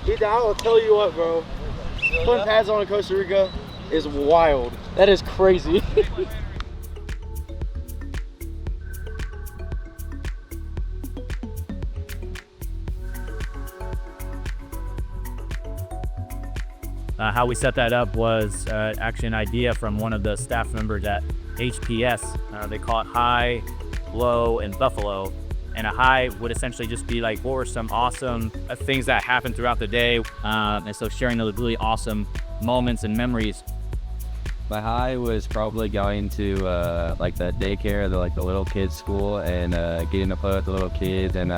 I'll tell you what, bro. Putting pads on in Costa Rica is wild. That is crazy. How we set that up was actually an idea from one of the staff members at HPS. They call it high, low, and buffalo. And a high would essentially just be like, what were some awesome things that happened throughout the day? And so sharing those really awesome moments and memories. My high was probably going to like the daycare, the little kids school, and getting to play with the little kids. And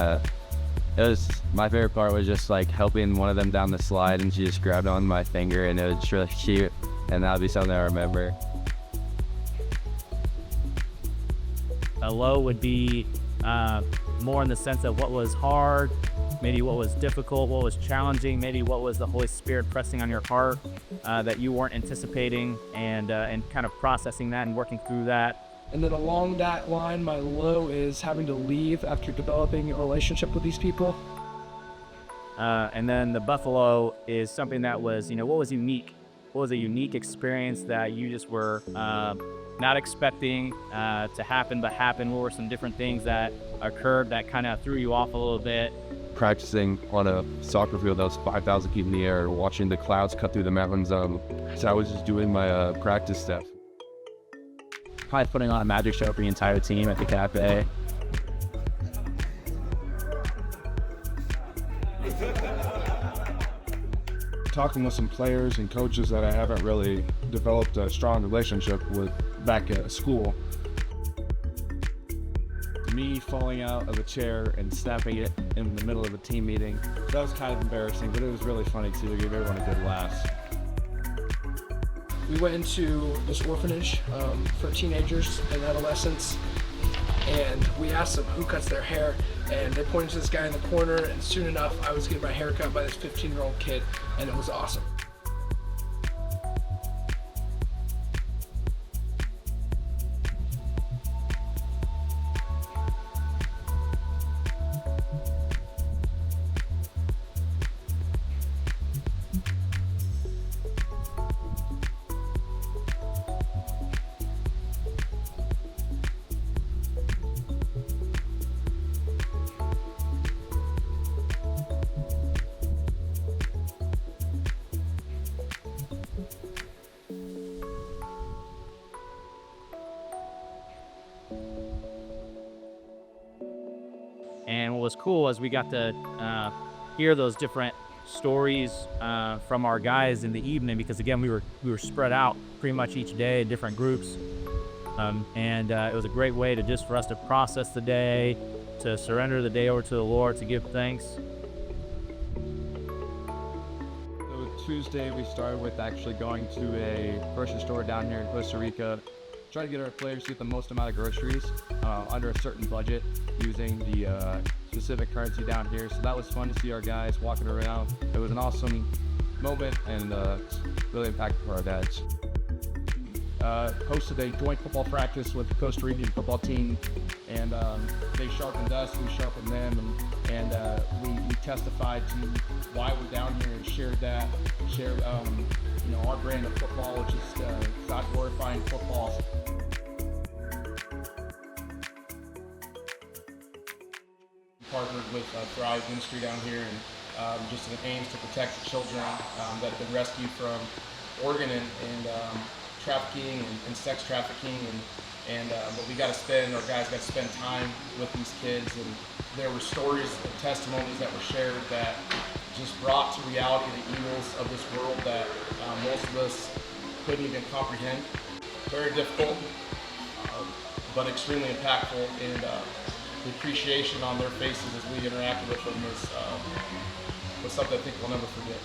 my favorite part was just like helping one of them down the slide, and she just grabbed on my finger, and it was just really cute. And that would be something I remember. A low would be more in the sense of what was hard, maybe what was difficult, what was challenging, maybe what was the Holy Spirit pressing on your heart that you weren't anticipating, and kind of processing that and working through that. And then along that line, my low is having to leave after developing a relationship with these people. And then the buffalo is something that was, what was unique? What was a unique experience that you just were not expecting to happen, but happened? What were some different things that occurred that kind of threw you off a little bit? Practicing on a soccer field that was 5,000 feet in the air, watching the clouds cut through the mountains. So I was just doing my practice stuff. Probably putting on a magic show for the entire team at the cafe. Talking with some players and coaches that I haven't really developed a strong relationship with back at school. Me falling out of a chair and snapping it in the middle of a team meeting. That was kind of embarrassing, but it was really funny too. Give everyone a good laugh. We went into this orphanage for teenagers and adolescents, and we asked them who cuts their hair, and they pointed to this guy in the corner, and soon enough I was getting my hair cut by this 15-year-old kid, and it was awesome. And what was cool was we got to hear those different stories from our guys in the evening, because again we were spread out pretty much each day in different groups, and it was a great way to for us to process the day, to surrender the day over to the Lord, to give thanks. So Tuesday we started with actually going to a grocery store down here in Costa Rica, trying to get our players to get the most amount of groceries under a certain budget using the specific currency down here. So that was fun to see our guys walking around. It was an awesome moment and really impactful for our dads. Hosted a joint football practice with the Costa Rican football team, and they sharpened us, we sharpened them, and we testified to why we're down here and shared our brand of football, which is God glorifying football. Partnered with Thrive Ministry down here, and just in aims to protect the children that have been rescued from organ and trafficking and sex trafficking, but our guys got to spend time with these kids, and there were stories and testimonies that were shared that just brought to reality the evils of this world that most of us couldn't even comprehend. Very difficult, but extremely impactful, and the appreciation on their faces as we interacted with them was something I think we'll never forget.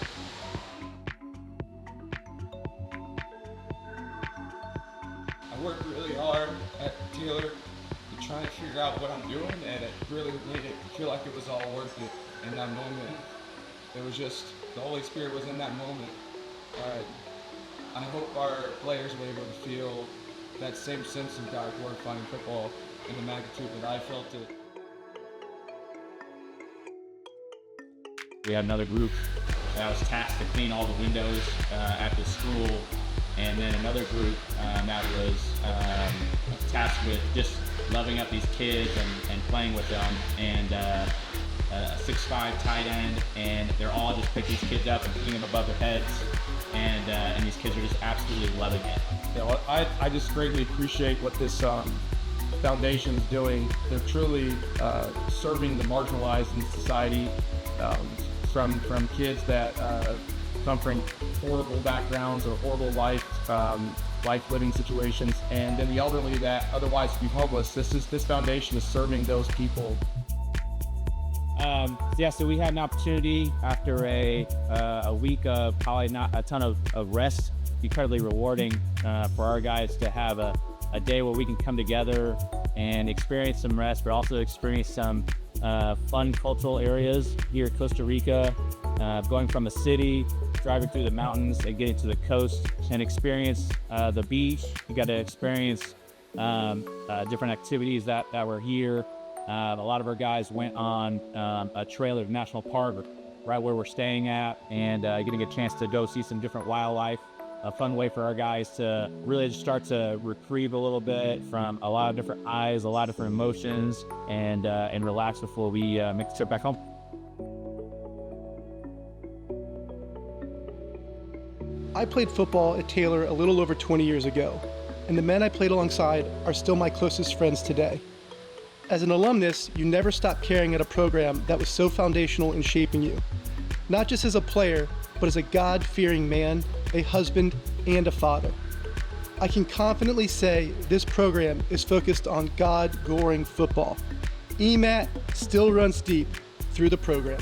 I worked really hard at Taylor to try and figure out what I'm doing, and it really made it feel like it was all worth it in that moment. It was just, the Holy Spirit was in that moment. I hope our players were able to feel that same sense of God glorifying football in the magnitude that I felt it. We had another group that was tasked to clean all the windows at the school, and then another group that was tasked with just loving up these kids and playing with them, and a 6'5" tight end, and they're all just pick these kids up and putting them above their heads, and these kids are just absolutely loving it. You know, I just greatly appreciate what this foundation is doing. They're truly serving the marginalized in society, from kids that come from horrible backgrounds or horrible life living situations, and then the elderly that otherwise would be homeless. This foundation is serving those people. Yeah, so we had an opportunity after a week of probably not a ton of rest, incredibly rewarding for our guys to have a day where we can come together and experience some rest, but also experience some fun cultural areas here at Costa Rica, going from a city, driving through the mountains and getting to the coast and experience the beach. You got to experience different activities that were here. A lot of our guys went on a trail at National Park right where we're staying at, and getting a chance to go see some different wildlife. A fun way for our guys to really just start to reprieve a little bit from a lot of different eyes, a lot of different emotions, and relax before we make the trip back home. I played football at Taylor a little over 20 years ago, and the men I played alongside are still my closest friends today. As an alumnus, you never stop caring at a program that was so foundational in shaping you, not just as a player, but as a God-fearing man, a husband, and a father. I can confidently say this program is focused on God-goring football. EMAT still runs deep through the program.